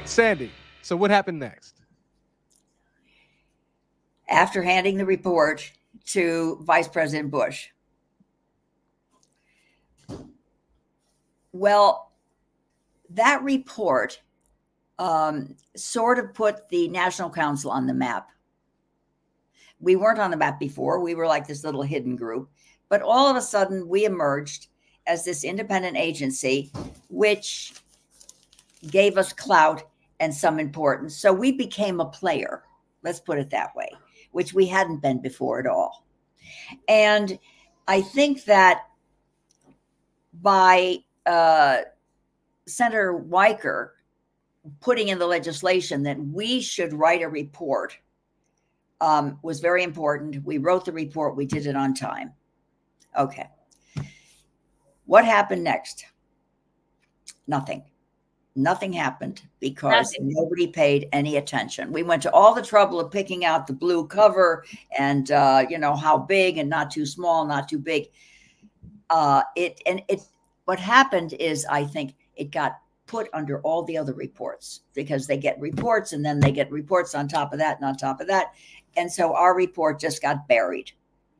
Sandy, so what happened next? After handing the report to Vice President Bush, well, that report sort of put the National Council on the map. We weren't on the map before. We were like this little hidden group. But all of a sudden, we emerged as this independent agency, which gave us clout and some importance. So we became a player, let's put it that way, which we hadn't been before at all. And I think that by Senator Weicker putting in the legislation that we should write a report was very important. We wrote the report. We did it on time. Okay. What happened next? Nothing. Nothing happened because nobody paid any attention. We went to all the trouble of picking out the blue cover and, how big and not too small, not too big. What happened is, I think it got put under all the other reports because they get reports and then they get reports on top of that and on top of that. And so our report just got buried.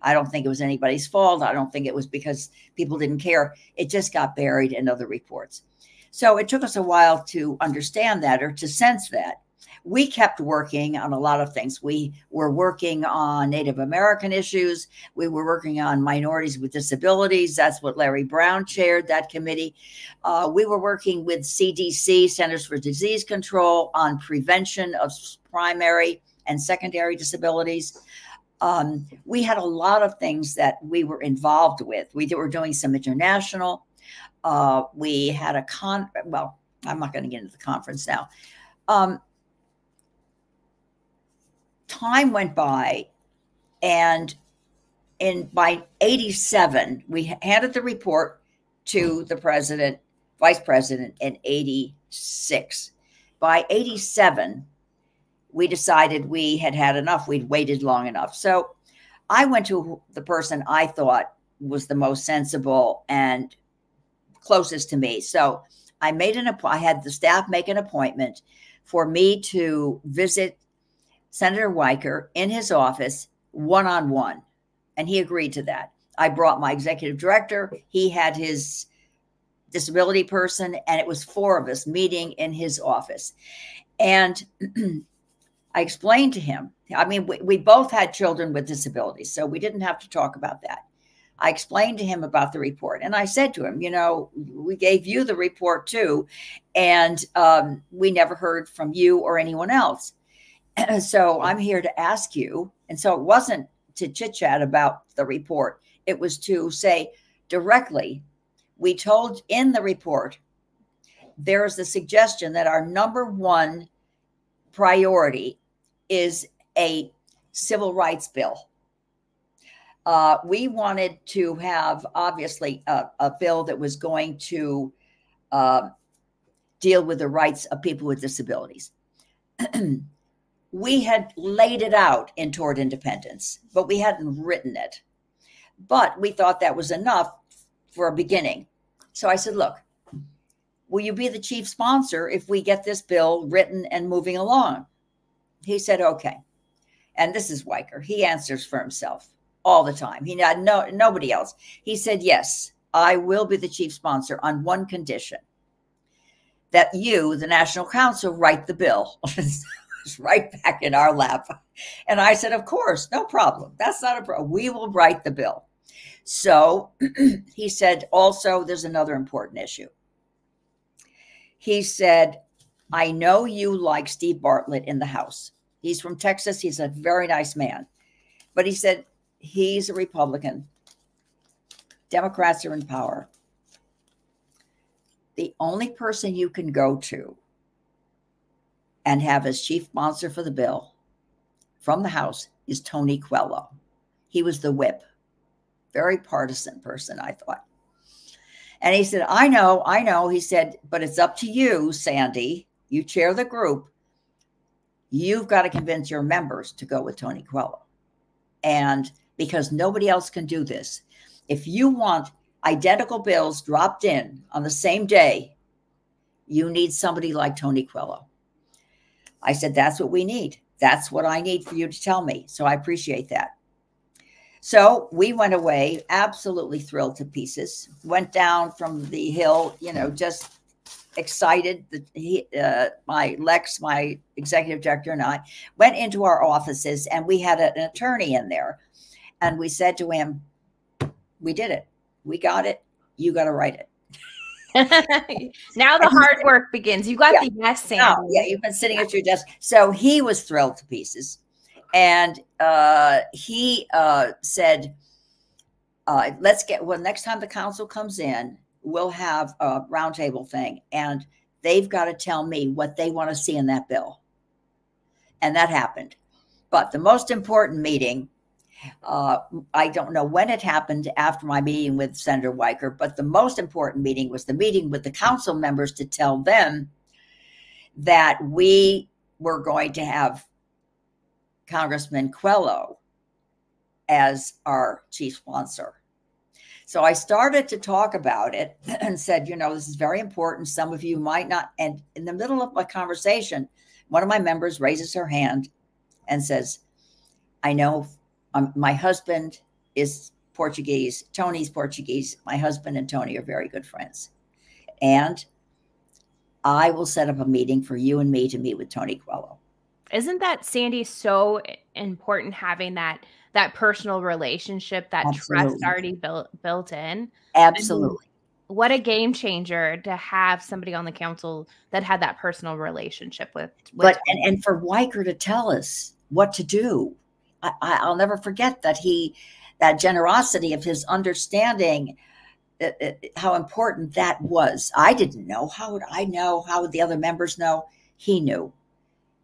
I don't think it was anybody's fault. I don't think it was because people didn't care. It just got buried in other reports. So it took us a while to understand that or to sense that. We kept working on a lot of things. We were working on Native American issues. We were working on minorities with disabilities. That's what Larry Brown chaired, that committee. We were working with CDC, Centers for Disease Control, on prevention of primary and secondary disabilities. We had a lot of things that we were involved with. We were doing some international. We had well, I'm not going to get into the conference now. Time went by, and by 87, we handed the report to the vice president in 86. By 87, we decided we had had enough. We'd waited long enough. So I went to the person I thought was the most sensible and closest to me. So I had the staff make an appointment for me to visit Senator Weicker in his office one-on-one. And he agreed to that. I brought my executive director. He had his disability person, and it was 4 of us meeting in his office. And I explained to him, we both had children with disabilities, so we didn't have to talk about that. I explained to him about the report, and I said to him, we gave you the report too, and we never heard from you or anyone else. So I'm here to ask you. And so it wasn't to chit chat about the report. It was to say directly, we told in the report, there's the suggestion that our number one priority is a civil rights bill. We wanted to have, obviously, a bill that was going to deal with the rights of people with disabilities. We had laid it out in Toward Independence, but we hadn't written it. But we thought that was enough for a beginning. So I said, look, will you be the chief sponsor if we get this bill written and moving along? He said, okay. And this is Weicker. He answers for himself all the time. He had nobody else. He said, yes, I will be the chief sponsor on one condition, that you, the National Council, write the bill. It's right back in our lap. And I said, of course, no problem. That's not a problem. We will write the bill. So he said, also, there's another important issue. He said, I know you like Steve Bartlett in the House. He's from Texas. He's a very nice man. But he said, he's a Republican. Democrats are in power. The only person you can go to and have as chief sponsor for the bill from the House is Tony Coelho. He was the whip. Very partisan person, I thought. And he said, I know. He said, but it's up to you, Sandy. You chair the group. You've got to convince your members to go with Tony Coelho. And because nobody else can do this. If you want identical bills dropped in on the same day, you need somebody like Tony Coelho. I said, that's what we need. That's what I need for you to tell me. So I appreciate that. So we went away, absolutely thrilled to pieces, went down from the hill, you know, just excited. My executive director, and I went into our offices, and we had an attorney in there. And we said to him, we did it. We got it. You got to write it. Now the hard work begins. You got the yes, Sandy. Oh, yeah, you've been sitting at your desk. So he was thrilled to pieces. And he said, next time the council comes in, we'll have a roundtable thing, and they've got to tell me what they want to see in that bill. And that happened. But the most important meeting, I don't know when it happened after my meeting with Senator Weicker, but the most important meeting was the meeting with the council members to tell them that we were going to have Congressman Coelho as our chief sponsor. So I started to talk about it and said, you know, this is very important. Some of you might not. And in the middle of my conversation, one of my members raises her hand and says, I know my husband is Portuguese. Tony's Portuguese. My husband and Tony are very good friends. And I will set up a meeting for you and me to meet with Tony Coelho. Isn't that, Sandy, so important, having that personal relationship, that Absolutely. trust already built in? Absolutely. I mean, what a game changer to have somebody on the council that had that personal relationship with and for Weicker to tell us what to do. I'll never forget that generosity of his understanding how important that was. I didn't know. How would I know? How would the other members know? He knew.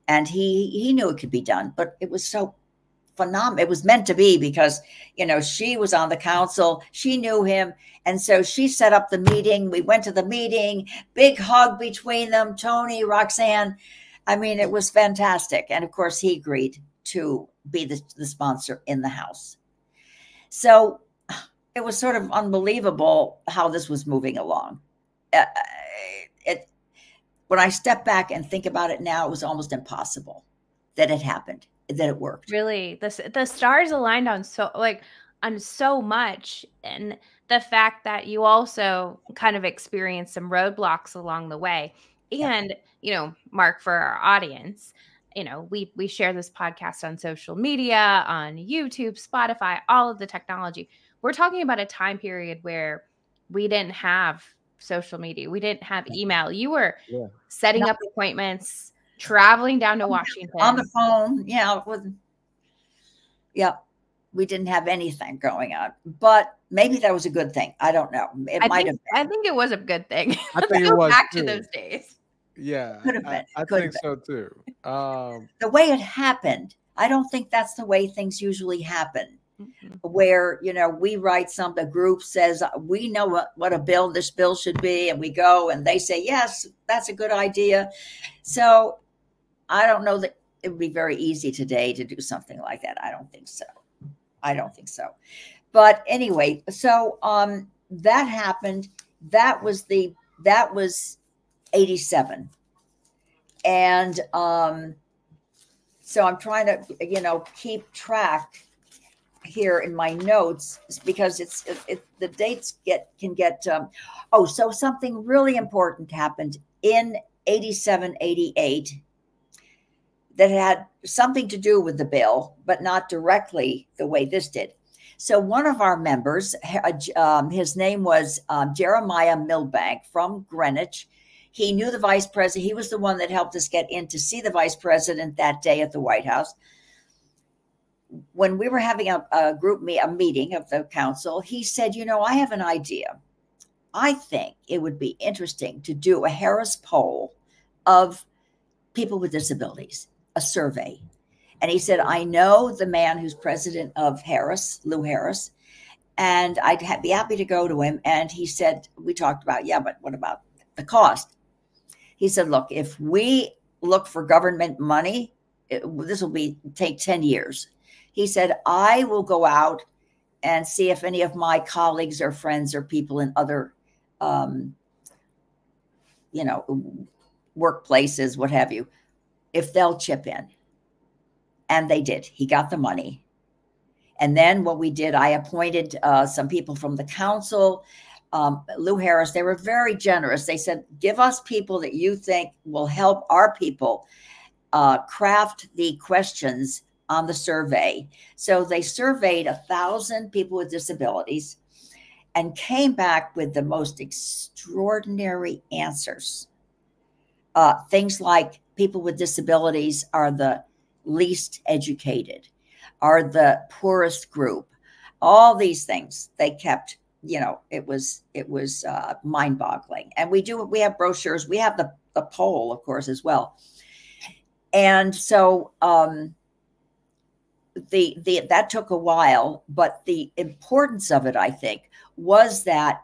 And he knew it could be done, but it was so phenomenal. It was meant to be because, you know, she was on the council. She knew him. And so she set up the meeting. We went to the meeting, big hug between them, Tony, Roxanne. I mean, it was fantastic. And of course, he agreed to be the sponsor in the House. So it was sort of unbelievable how this was moving along. When I step back and think about it now, it was almost impossible that it happened, that it worked. Really, the stars aligned on so much, and the fact that you also kind of experienced some roadblocks along the way. And, you know, Mark, for our audience, you know, we share this podcast on social media, on YouTube, Spotify, all of the technology. We're talking about a time period where we didn't have social media. We didn't have email. You were setting up appointments, traveling down to Washington. On the phone. We didn't have anything going on. But maybe that was a good thing. I don't know. It might have been. I think it was a good thing. I think it was back too. to those days. Yeah. Could have been. I think so too. The way it happened, I don't think that's the way things usually happen. Where, you know, we write something, a group says, we know what this bill should be, and we go and they say, yes, that's a good idea. So I don't know that it would be very easy today to do something like that. I don't think so. But anyway, so that happened. That was 87. And so I'm trying to, you know, keep track here in my notes, because the dates can get so something really important happened in 87, 88 that had something to do with the bill, but not directly the way this did. So one of our members, his name was Jeremiah Milbank from Greenwich. He knew the vice president. He was the one that helped us get in to see the vice president that day at the White House. When we were having a meeting of the council, he said, you know, I have an idea. I think it would be interesting to do a Harris poll of people with disabilities, a survey. And he said, I know the man who's president of Harris, Lou Harris, and I'd be happy to go to him. And he said, we talked about, but what about the cost? He said, look, if we look for government money, this will take 10 years. He said, I will go out and see if any of my colleagues or friends or people in other, workplaces, what have you, if they'll chip in. And they did. He got the money. And then what we did, I appointed some people from the council, Lou Harris. They were very generous. They said, give us people that you think will help our people craft the questions on the survey. So they surveyed 1,000 people with disabilities and came back with the most extraordinary answers. Things like people with disabilities are the least educated, are the poorest group, all these things they kept, you know, it was mind-boggling. And we have brochures, we have the poll, of course, as well. And so that took a while, but the importance of it, I think, was that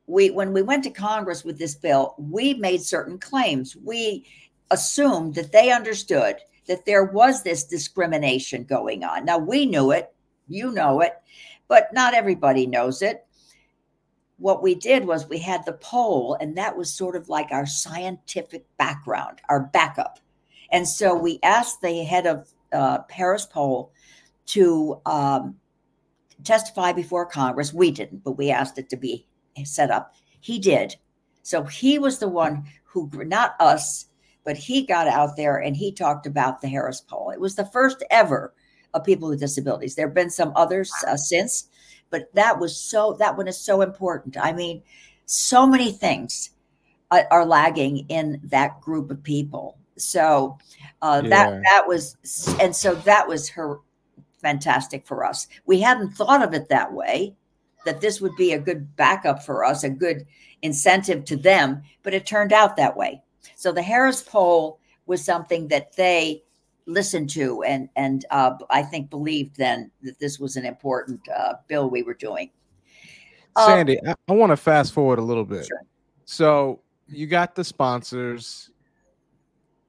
when we went to Congress with this bill, we made certain claims. We assumed that they understood that there was this discrimination going on. Now, we knew it, you know it, but not everybody knows it. What we did was we had the poll, and that was sort of like our scientific background, our backup. And so we asked the head of Harris Poll to testify before Congress. We didn't, but we asked it to be set up. He did. So he was the one who, not us, but he got out there and he talked about the Harris Poll. It was the first ever of people with disabilities. There have been some others since, but that one is so important. I mean, so many things are lagging in that group of people. So that was fantastic for us. We hadn't thought of it that way, that this would be a good backup for us, a good incentive to them, but it turned out that way. So the Harris Poll was something that they listened to and I think believed then that this was an important bill we were doing. Sandy, I want to fast forward a little bit. Sure. So you got the sponsors.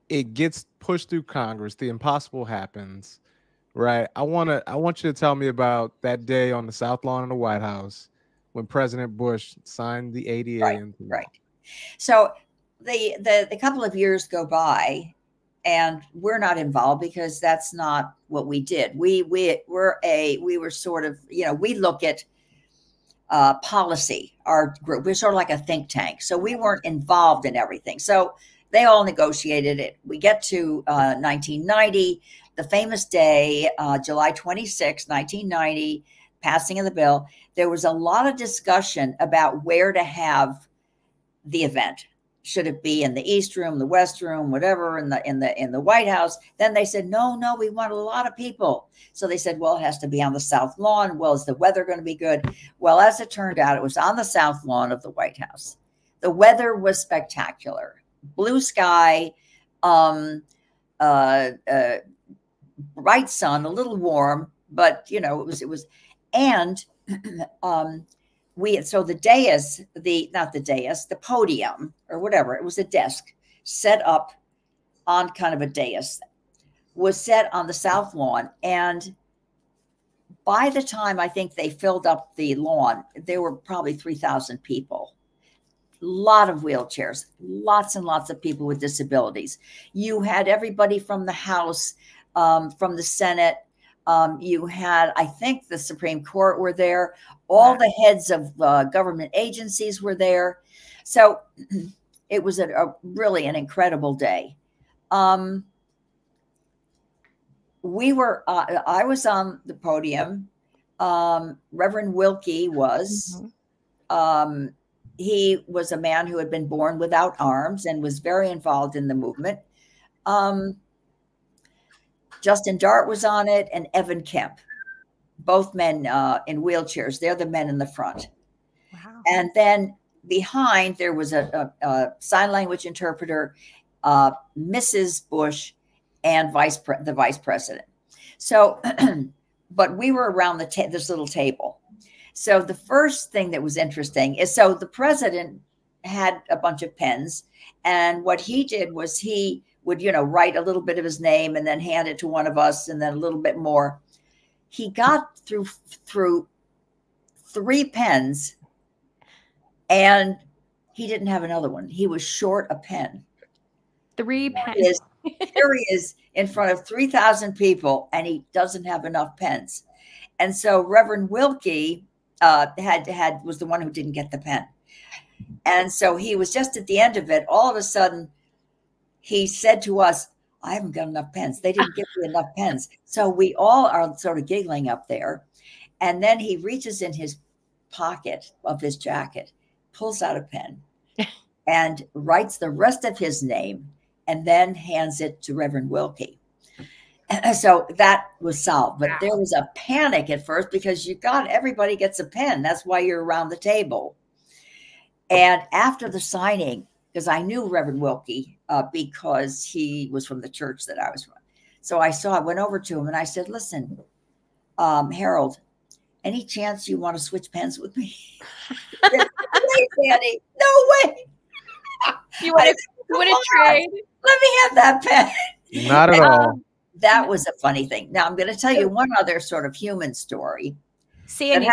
It gets pushed through Congress. The impossible happens, right? I want you to tell me about that day on the South Lawn of the White House when President Bush signed the ADA. Right. So the couple of years go by, and we're not involved because that's not what we did. We were sort of, you know, we look at policy. Our group, we're sort of like a think tank, so we weren't involved in everything. So they all negotiated it. We get to 1990, the famous day, July 26, 1990, passing of the bill. There was a lot of discussion about where to have the event. Should it be in the East Room, the West Room, whatever, in the White House? Then they said, no, we want a lot of people. So they said, well, it has to be on the South Lawn. Well, is the weather going to be good? Well, as it turned out, it was on the South Lawn of the White House. The weather was spectacular. Blue sky, bright sun, a little warm, but you know, it was, and so the dais, the podium or whatever, it was a desk set up on kind of a dais, was set on the South Lawn. And by the time I think they filled up the lawn, there were probably 3,000 people. A lot of wheelchairs, lots and lots of people with disabilities. You had everybody from the House, from the Senate. You had, I think, the Supreme Court were there. All the heads of government agencies were there. So it was really an incredible day. I was on the podium. Reverend Wilkie was. Mm-hmm. He was a man who had been born without arms and was very involved in the movement. Justin Dart was on it, and Evan Kemp, both men in wheelchairs. They're the men in the front. Wow. And then behind, there was a sign language interpreter, Mrs. Bush, and the vice president. So, but we were around this little table. So the first thing that was interesting is, so the president had a bunch of pens, and what he did was he would, you know, write a little bit of his name and then hand it to one of us, and then a little bit more. He got through 3 pens, and he didn't have another one. He was short a pen. 3 pens. here he is in front of 3,000 people, and he doesn't have enough pens. And so Reverend Wilkie was the one who didn't get the pen. And so he was just at the end of it. All of a sudden, he said to us, I haven't got enough pens. They didn't give me enough pens. So we all are sort of giggling up there. And then he reaches in his pocket of his jacket, pulls out a pen, and writes the rest of his name, and then hands it to Reverend Wilkie. So that was solved. But there was a panic at first because everybody gets a pen. That's why you're around the table. And after the signing, because I knew Reverend Wilkie because he was from the church that I was from. So I went over to him and I said, listen, Harold, any chance you want to switch pens with me? No way, Sandy. No way. You want to trade? Let me have that pen. Not at all. That was a funny thing. Now I'm going to tell you one other sort of human story. Sandy,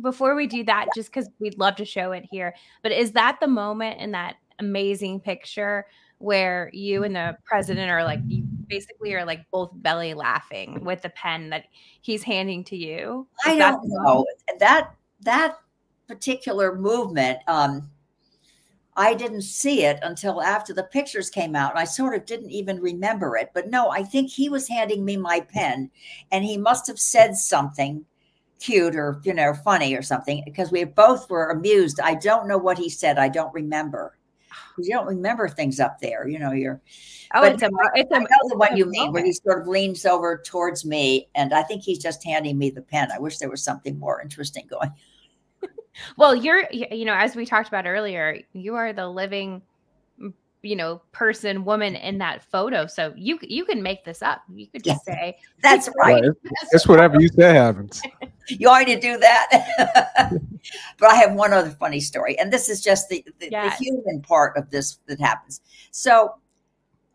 before we do that, just because we'd love to show it here, but is that the moment in that amazing picture where you and the president are like, you basically are like both belly laughing with the pen that he's handing to you? I don't know. That particular movement, I didn't see it until after the pictures came out. And I sort of didn't even remember it. But no, I think he was handing me my pen and he must have said something cute or, funny or something, because we both were amused. I don't know what he said. I don't remember. You don't remember things up there, you're. Oh, I know what you mean, where he sort of leans over towards me, and I think he's just handing me the pen. I wish there was something more interesting going. Well, you're, as we talked about earlier, you are the living, woman in that photo. So you can make this up. You could just say, that's right. It's whatever you say happens. You already do that. But I have one other funny story. And this is just the human part of this that happens. So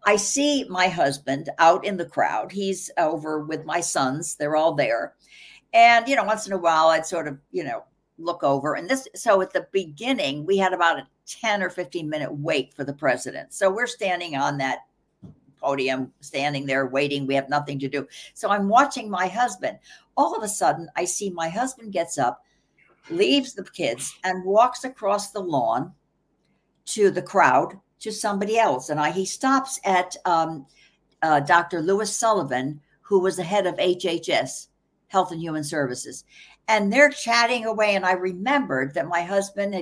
I see my husband out in the crowd. He's over with my sons. They're all there. And, once in a while, I'd sort of, look over. And so at the beginning, we had about a 10 or 15 minute wait for the president. So we're standing on that podium, standing there waiting. We have nothing to do. So I'm watching my husband. All of a sudden, I see my husband gets up, leaves the kids, and walks across the lawn to the crowd to somebody else. And he stops at Dr. Lewis Sullivan, who was the head of HHS, Health and Human Services. And they're chatting away. And I remembered that my husband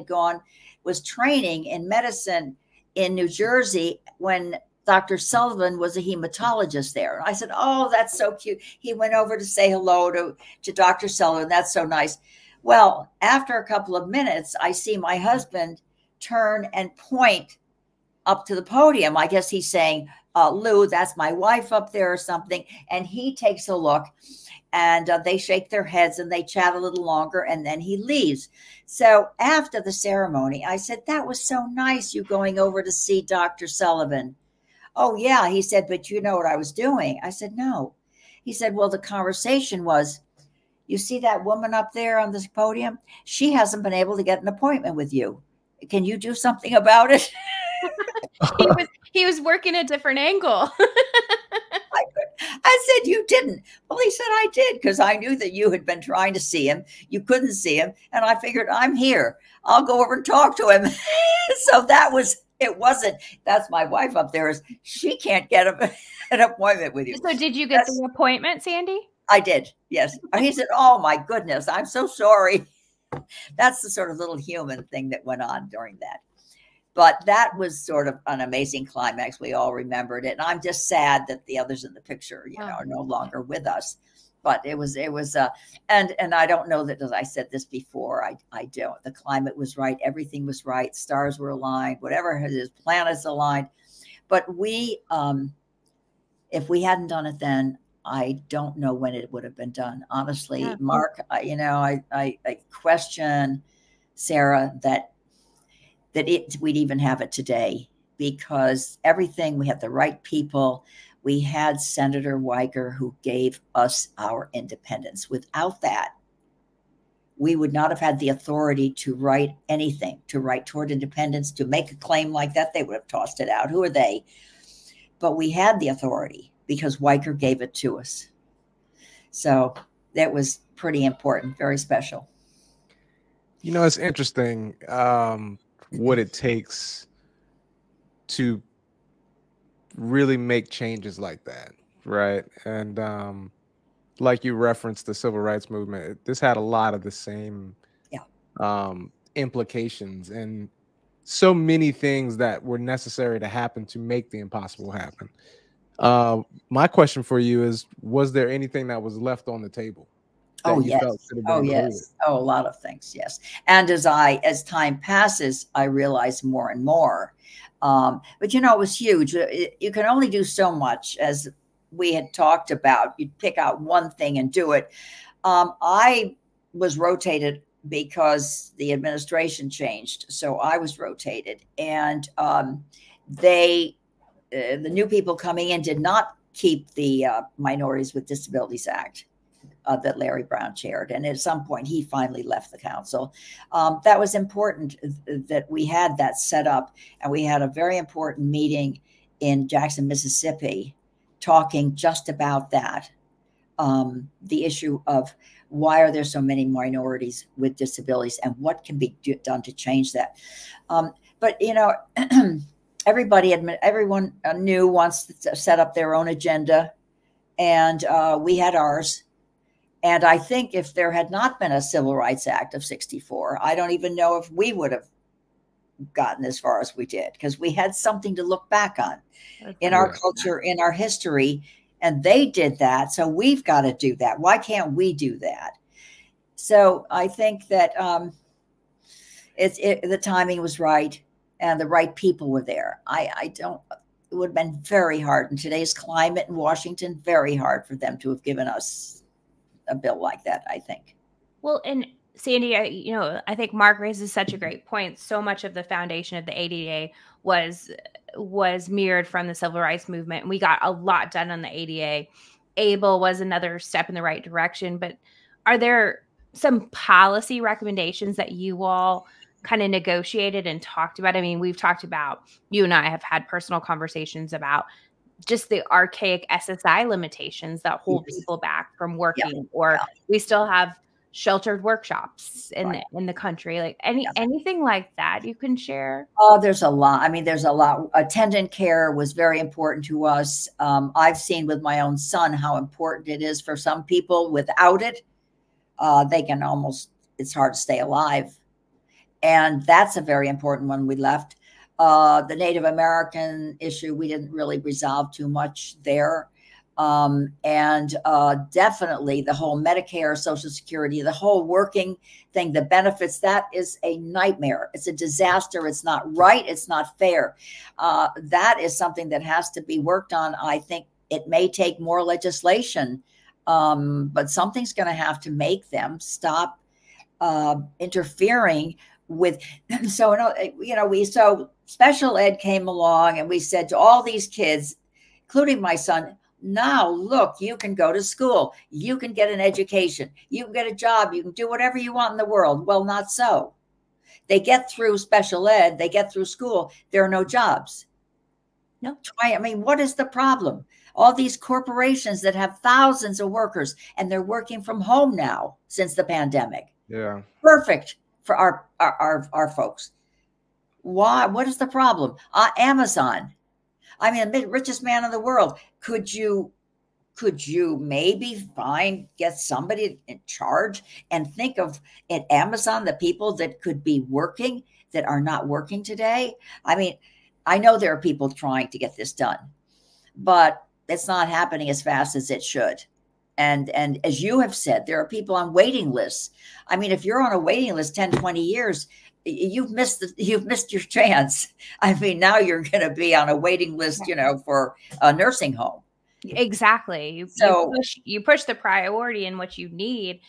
was training in medicine in New Jersey when Dr. Sullivan was a hematologist there. And I said, oh, that's so cute. He went over to say hello to Dr. Sullivan. That's so nice. Well, after a couple of minutes, I see my husband turn and point up to the podium. I guess he's saying, Lou, that's my wife up there or something. And he takes a look. And they shake their heads and they chat a little longer, and then he leaves. So after the ceremony, I said, that was so nice, you going over to see Dr. Sullivan. Oh, yeah. He said, but you know what I was doing? I said, no. He said, well, the conversation was, you see that woman up there on this podium? She hasn't been able to get an appointment with you. Can you do something about it? He was working a different angle. I said, you didn't. Well, he said, I did, because I knew that you had been trying to see him. You couldn't see him. And I figured, I'm here. I'll go over and talk to him. So that's my wife up there. She can't get an appointment with you. So did you get the appointment, Sandy? I did. Yes. He said, oh my goodness, I'm so sorry. That's the sort of little human thing that went on during that. But that was sort of an amazing climax. We all remembered it. And I'm just sad that the others in the picture, are no longer with us. But it was, and I don't know that, as I said this before, I don't. The climate was right. Everything was right. Stars were aligned, whatever it is, planets aligned. But if we hadn't done it then, I don't know when it would have been done. Honestly, yeah. Mark, I question, Sarah, that we'd even have it today, because we had the right people. We had Senator Weicker, who gave us our independence. Without that, we would not have had the authority to write anything, to write toward independence, to make a claim like that. They would have tossed it out. Who are they? but we had the authority because Weicker gave it to us. So that was pretty important, very special. You know, it's interesting what it takes to really make changes like that, right? And like you referenced the civil rights movement, this had a lot of the same implications and so many things that were necessary to happen to make the impossible happen. My question for you is, was there anything that was left on the table that Oh, you yes. felt should have been Oh, included? yes. Oh, a lot of things. Yes. And as time passes, I realize more and more. But you know, it was huge. You can only do so much, as we had talked about. You'd pick out one thing and do it. I was rotated because the administration changed. So I was rotated, and the new people coming in did not keep the Minorities with Disabilities Act that Larry Brown chaired. And at some point, he finally left the council. That was important that we had that set up. And we had a very important meeting in Jackson, Mississippi, talking just about that. The issue of why are there so many minorities with disabilities and what can be done to change that. But, you know, everyone new wants to set up their own agenda. And we had ours. And I think if there had not been a Civil Rights Act of 64, I don't even know if we would have gotten as far as we did, because we had something to look back on in our culture, in our history. And they did that. So we've got to do that. Why can't we do that? So I think that the timing was right and the right people were there. It would have been very hard in today's climate in Washington, very hard for them to have given us a bill like that, I think. Well, and Sandy, I think Mark raises such a great point. So much of the foundation of the ADA was mirrored from the civil rights movement. And we got a lot done on the ADA. ABLE was another step in the right direction. But are there some policy recommendations that you all kind of negotiated and talked about? I mean, we've talked about, you and I have had personal conversations about just the archaic SSI limitations that hold people back from working, or we still have sheltered workshops in the country. Like anything like that you can share? Oh, there's a lot. I mean, there's a lot. Attendant care was very important to us. I've seen with my own son how important it is for some people. Without it, they can it's hard to stay alive. And that's a very important one we left. The Native American issue, we didn't really resolve too much there. And definitely the whole Medicare, Social Security, the whole working thing, the benefits, that is a nightmare. It's a disaster. It's not right. It's not fair. That is something that has to be worked on. I think it may take more legislation, but something's going to have to make them stop interfering with. So special ed came along and we said to all these kids, including my son, now look, you can go to school, you can get an education, you can get a job, you can do whatever you want in the world. Well, not so. They get through special ed, they get through school, there are no jobs. No. I mean, what is the problem? All these corporations that have thousands of workers and they're working from home now since the pandemic. Yeah. Perfect for our folks. Why? What is the problem? Amazon. I mean, the richest man in the world. Could you maybe get somebody in charge and think of at Amazon the people that could be working that are not working today? I mean, I know there are people trying to get this done, but it's not happening as fast as it should. And as you have said, there are people on waiting lists. I mean, if you're on a waiting list 10, 20 years, you've missed your chance. I mean, now you're going to be on a waiting list, for a nursing home. Exactly. You push the priority in what you need.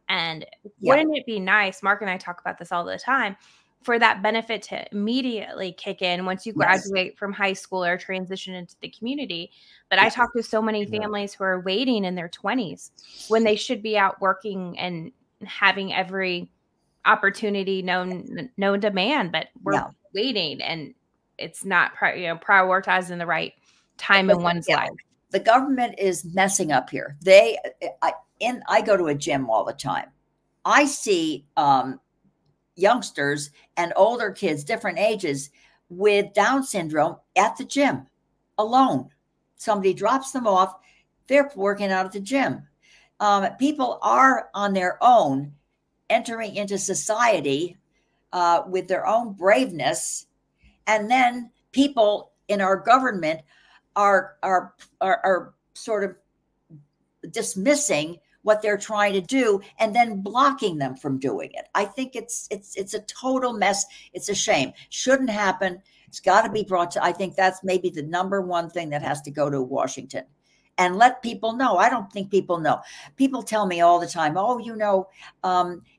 And wouldn't it be nice, Mark and I talk about this all the time, for that benefit to immediately kick in once you graduate from high school or transition into the community? But I talk to so many families who are waiting in their 20s when they should be out working and having every opportunity known demand, but we're waiting and it's not prioritized in the right time in one's life. The government is messing up here. I go to a gym all the time. I see youngsters and older kids, different ages, with Down syndrome at the gym alone. Somebody drops them off. They're working out at the gym. People are on their own entering into society with their own braveness. And then people in our government are sort of dismissing what they're trying to do and then blocking them from doing it. I think it's a total mess. It's a shame. Shouldn't happen. It's got to be brought to, I think that's maybe the number one thing that has to go to Washington and let people know. I don't think people know. People tell me all the time, oh, you know,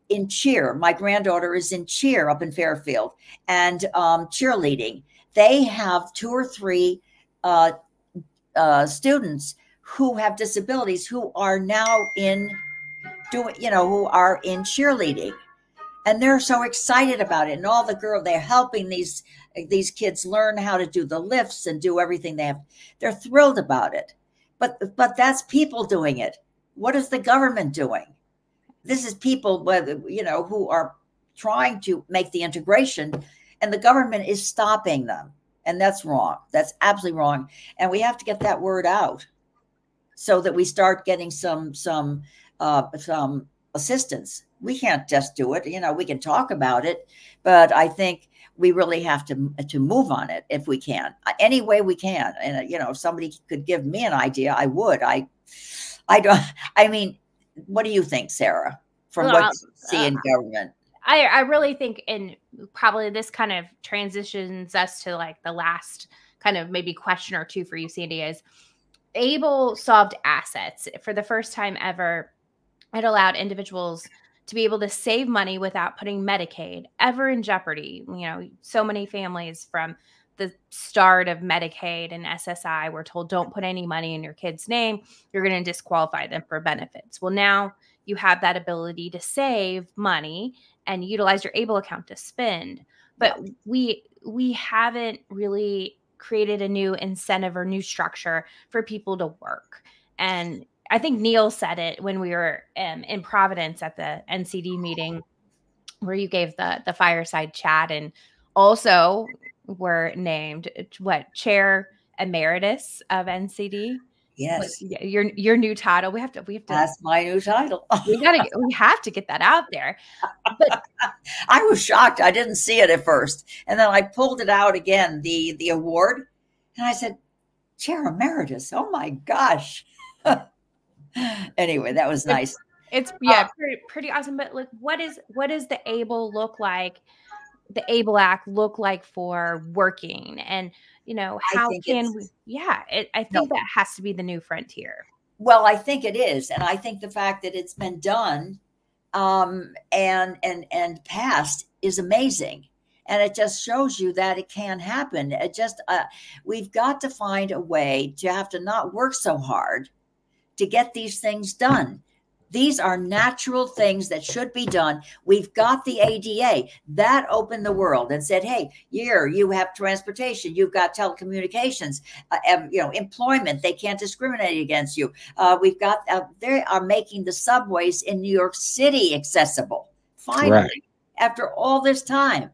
in cheer, my granddaughter is in cheer up in Fairfield, and cheerleading. They have 2 or 3 students who have disabilities who are now who are in cheerleading, and they're so excited about it. And all the girls, they're helping these kids learn how to do the lifts and do everything they have. They're thrilled about it, but that's people doing it. What is the government doing? This is people, who are trying to make the integration, and the government is stopping them. And that's wrong. That's absolutely wrong. And we have to get that word out so that we start getting some assistance. We can't just do it. We can talk about it, but I think we really have to move on it if we can, any way we can. And, if somebody could give me an idea, I would. What do you think, Sarah, from what you see in government? I really think, and probably this kind of transitions us to like the last kind of maybe question or two for you, Sandy, is ABLE solved assets. For the first time ever, it allowed individuals to be able to save money without putting Medicaid ever in jeopardy. So many families from the start of Medicaid and SSI were told, don't put any money in your kid's name. You're going to disqualify them for benefits. Well, now you have that ability to save money and utilize your ABLE account to spend. But we haven't really created a new incentive or new structure for people to work. And I think Neil said it when we were in Providence at the NCD meeting where you gave the fireside chat, and also were named chair emeritus of NCD. Yes, your new title. We have to. That's my new title. We have to get that out there. But I was shocked. I didn't see it at first, and then I pulled it out again, the award, and I said, Chair Emeritus. Oh my gosh. Anyway, that was nice. It's pretty awesome. But like, what does the ABLE look like? The ABLE Act look like for working, and how can we? Yeah, I think that has to be the new frontier. Well, I think it is, and I think the fact that it's been done and passed is amazing, and it just shows you that it can happen. It just we've got to find a way to have to not work so hard to get these things done. These are natural things that should be done. We've got the ADA that opened the world and said, hey, you have transportation, you've got telecommunications, employment. They can't discriminate against you. We've got, they are making the subways in New York City accessible. Finally, right. After all this time.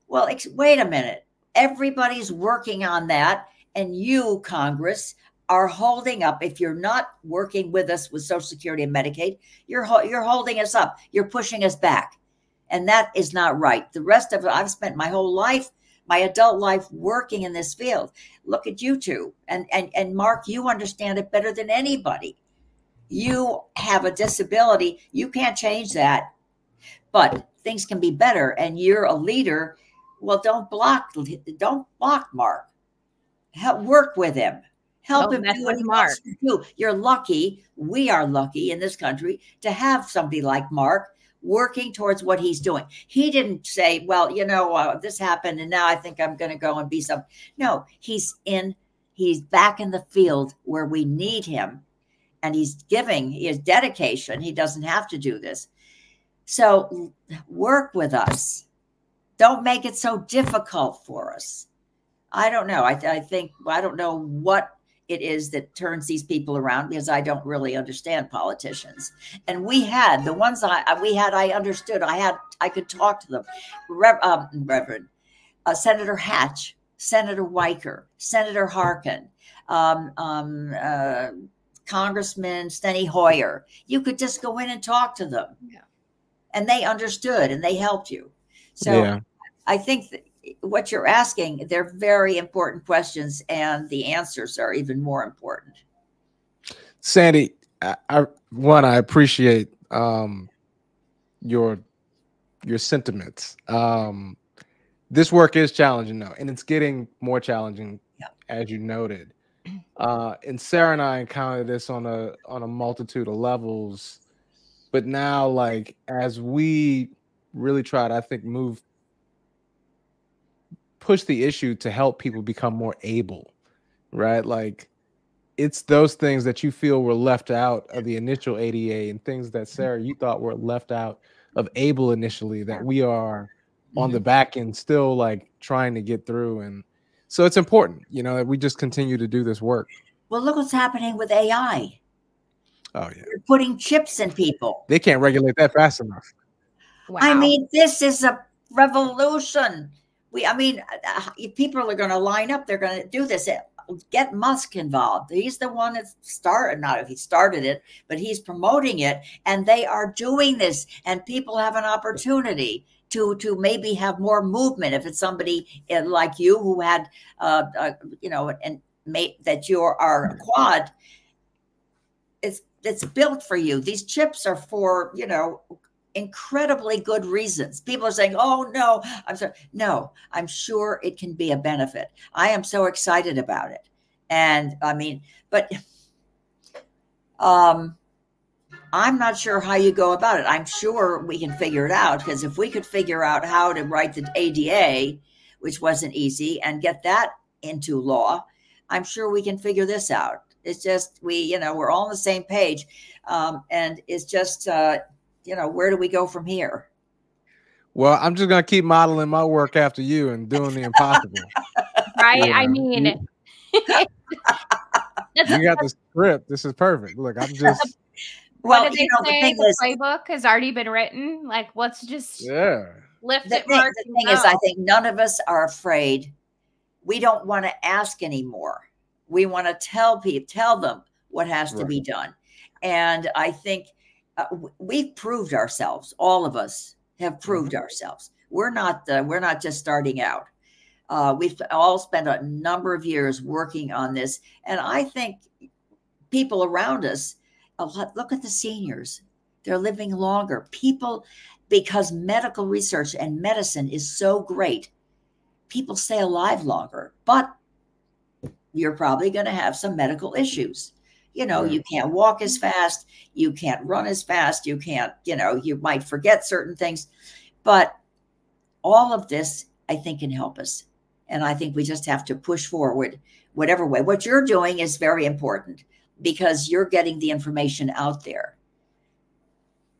Well, wait a minute. Everybody's working on that. And you, Congress, are holding up. If you're not working with us with Social Security and Medicaid, you're holding us up. You're pushing us back. And that is not right. The rest of it, I've spent my whole life, my adult life, working in this field. Look at you two. And Mark, you understand it better than anybody. You have a disability. You can't change that. But things can be better. And you're a leader. Well, don't block Mark. Work with him. Help him do what he wants to do. You're lucky. We are lucky in this country to have somebody like Mark working towards what he's doing. He didn't say, well, this happened and now I think I'm going to go and be some. No, he's back in the field where we need him, and he's giving his dedication. He doesn't have to do this. So work with us. Don't make it so difficult for us. I don't know. I think I don't know what it is that turns these people around, because I don't really understand politicians. And we had the ones I understood. I could talk to them. Reverend Senator Hatch, Senator Weicker, Senator Harkin, um, um, uh, Congressman Steny Hoyer. You could just go in and talk to them, and they understood and they helped you. So Yeah. I think that what you're asking, they're very important questions, and the answers are even more important. Sandy, I appreciate your sentiments. This work is challenging though, and it's getting more challenging, as you noted. And Sarah and I encountered this on a multitude of levels, but now, like, as we really try to, I think, push the issue to help people become more able, right? Like, it's those things that you feel were left out of the initial ADA, and things that, Sarah, you thought were left out of ABLE initially, that we are on the back end still, like, trying to get through. And so it's important, that we just continue to do this work. Well, look what's happening with AI. Oh yeah, They're putting chips in people. They can't regulate that fast enough. Wow. I mean, this is a revolution. People are going to line up. They're going to do this. Get Musk involved. He's the one that started, not if he started it, but he's promoting it. And they are doing this, and people have an opportunity to maybe have more movement. If it's somebody like you who had, that you are a quad, it's built for you. These chips are for, incredibly good reasons. People are saying, oh no, I'm sorry. No, I'm sure it can be a benefit. I am so excited about it. And I'm not sure how you go about it. I'm sure we can figure it out, because if we could figure out how to write the ADA, which wasn't easy, and get that into law, I'm sure we can figure this out. It's just, we're all on the same page. And it's just, where do we go from here? Well, I'm just going to keep modeling my work after you and doing the impossible. Right? I mean, you got the script. This is perfect. Look, I'm just. Well, what did they say? The playbook has already been written. Like, let's just lift it. The thing is, I think none of us are afraid. We don't want to ask anymore. We want to tell them what has to be done. And I think we've proved ourselves. All of us have proved ourselves. We're not just starting out. We've all spent a number of years working on this. And I think people around us, look at the seniors. They're living longer. Because medical research and medicine is so great, people stay alive longer. But you're probably going to have some medical issues. You can't walk as fast. You can't run as fast. You can't, you might forget certain things. But all of this, I think, can help us. And I think we just have to push forward whatever way. What you're doing is very important, because you're getting the information out there.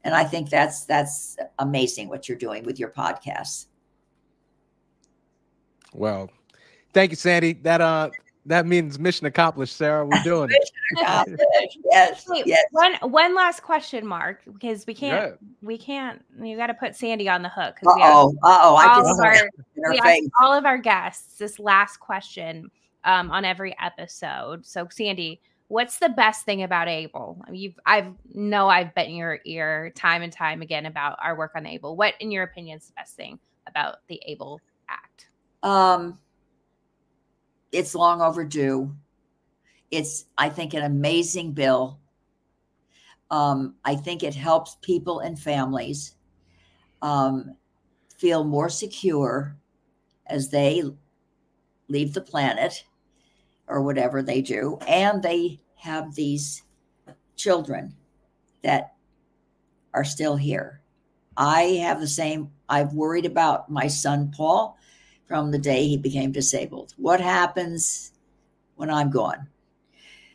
And I think that's amazing what you're doing with your podcasts. Well, thank you, Sandy. That means mission accomplished, Sarah. We're doing it. Yes. Wait, yes. One last question, Mark, because we can't. You got to put Sandy on the hook. All of our guests this last question on every episode. So, Sandy, what's the best thing about ABLE? I've been in your ear time and time again about our work on ABLE. What, in your opinion, is the best thing about the ABLE Act? It's long overdue. It's, I think, an amazing bill. I think it helps people and families feel more secure as they leave the planet or whatever they do. And they have these children that are still here. I have the same. I've worried about my son, Paul, from the day he became disabled. What happens when I'm gone?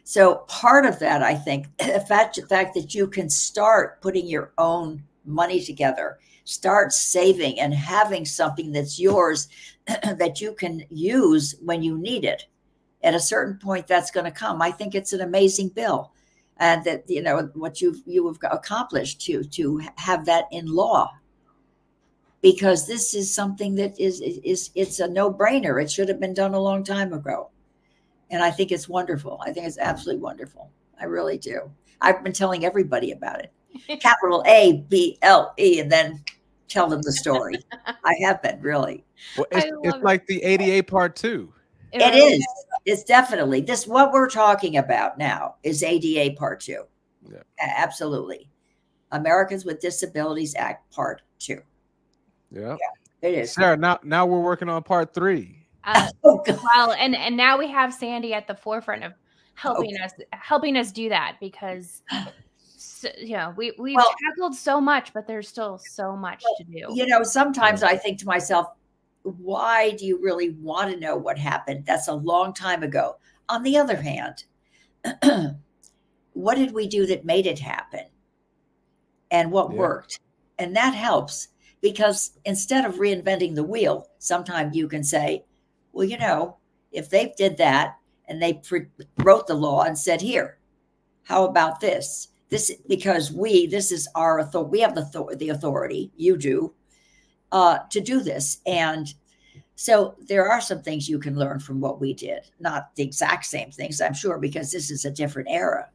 So part of that, I think, the fact that you can start putting your own money together, start saving and having something that's yours that you can use when you need it. At a certain point, that's going to come. I think it's an amazing bill, and that, you know, what you have accomplished to have that in law, because this is something that is it's a no-brainer. It should have been done a long time ago, and I think it's wonderful. I think it's absolutely wonderful. I really do. I've been telling everybody about it. Capital ABLE, and then tell them the story. I have been, really. Well, it's like the ADA Part 2. It is. It's definitely this. What we're talking about now is ADA Part 2. Yeah. Absolutely. Americans with Disabilities Act Part 2. Yeah. It is. Sarah, now we're working on Part 3. Well, and now we have Sandy at the forefront of helping us do that, because you know, we've tackled so much, but there's still so much to do. You know, sometimes I think to myself, why do you really want to know what happened? That's a long time ago. On the other hand, what did we do that made it happen? And what worked? And that helps, because instead of reinventing the wheel, sometimes you can say, well, you know, if they did that and they wrote the law and said, here, how about this? Because this is our authority. We have the authority, you do, to do this. And so there are some things you can learn from what we did. Not the exact same things, I'm sure, because this is a different era.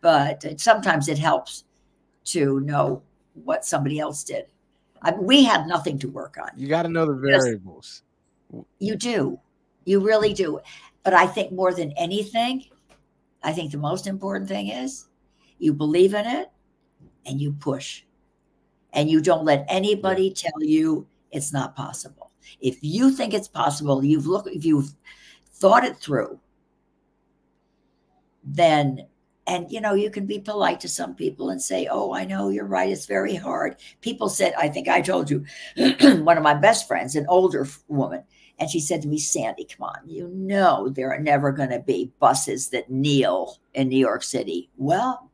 But sometimes it helps to know what somebody else did. We had nothing to work on. You got to know the variables. You do. You really do. But I think more than anything, I think the most important thing is you believe in it and you push. And you don't let anybody tell you it's not possible. If you think it's possible, if you've thought it through, then, and you know, you can be polite to some people and say, oh, I know, you're right, it's very hard. People said, I think I told you, one of my best friends, an older woman, and she said to me, Sandy, come on, you know there are never going to be buses that kneel in New York City. Well,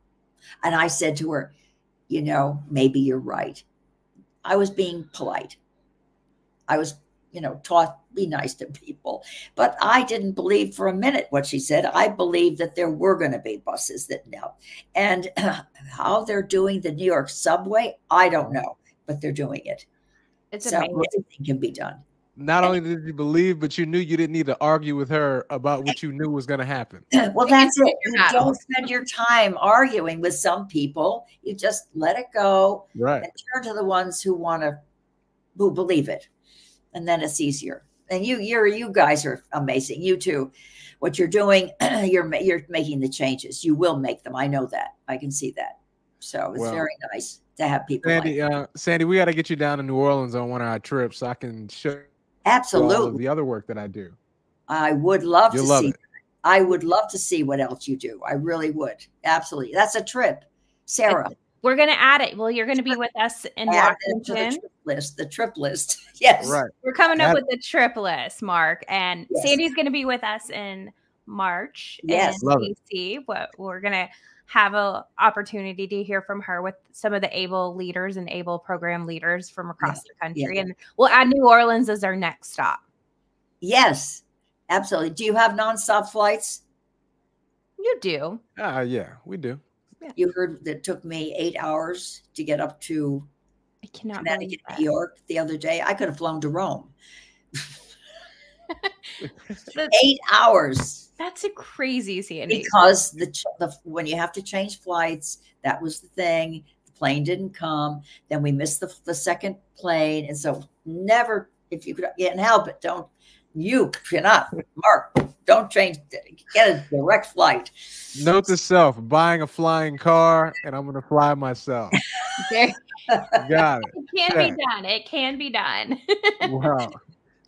and I said to her, you know, maybe you're right. I was being polite. I was, you know, taught be nice to people. But I didn't believe for a minute what she said. I believed that there were going to be buses that knelt. And how they're doing the New York subway, I don't know, but they're doing it. It's so amazing. anything can be done. Not only did you believe, but you knew you didn't need to argue with her about what you knew was going to happen. Well, that's it. You don't spend your time arguing with some people. You just let it go, right, and turn to the ones who believe it, and then it's easier. And you guys are amazing. You too. What you're doing, you're making the changes. You will make them. I know that. I can see that. So it's very nice to have people. Sandy, Sandy, we got to get you down to New Orleans on one of our trips so I can show. Absolutely. The other work that I do. I would love to see. It. I would love to see what else you do. I really would. Absolutely. That's a trip. Sarah. We're going to add it. Well, you're going to be with us in Washington. The trip list. Yes. Right. We're coming up with the trip list, Mark. And Sandy's going to be with us in March. Yes. In DC. We're going to have an opportunity to hear from her with some of the ABLE leaders and ABLE program leaders from across the country. And we'll add New Orleans as our next stop. Yes, absolutely. Do you have nonstop flights? You do. Yeah, we do. Yeah. You heard that it took me 8 hours to get up to Connecticut, New York the other day. I could have flown to Rome. 8 hours. That's a crazy, Sandy. Because when you have to change flights, that was the thing. The plane didn't come. Then we missed the second plane. And so never, if you can't help it, Mark, don't change, get a direct flight. Note to self, buying a flying car and I'm going to fly myself. Got it. It can be done. It can be done. Wow.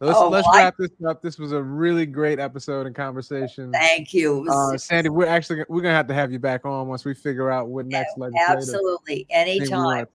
Let's wrap this up. This was a really great episode and conversation. Thank you. Sandy, we're gonna have to have you back on once we figure out what next legislative. Absolutely. Anytime.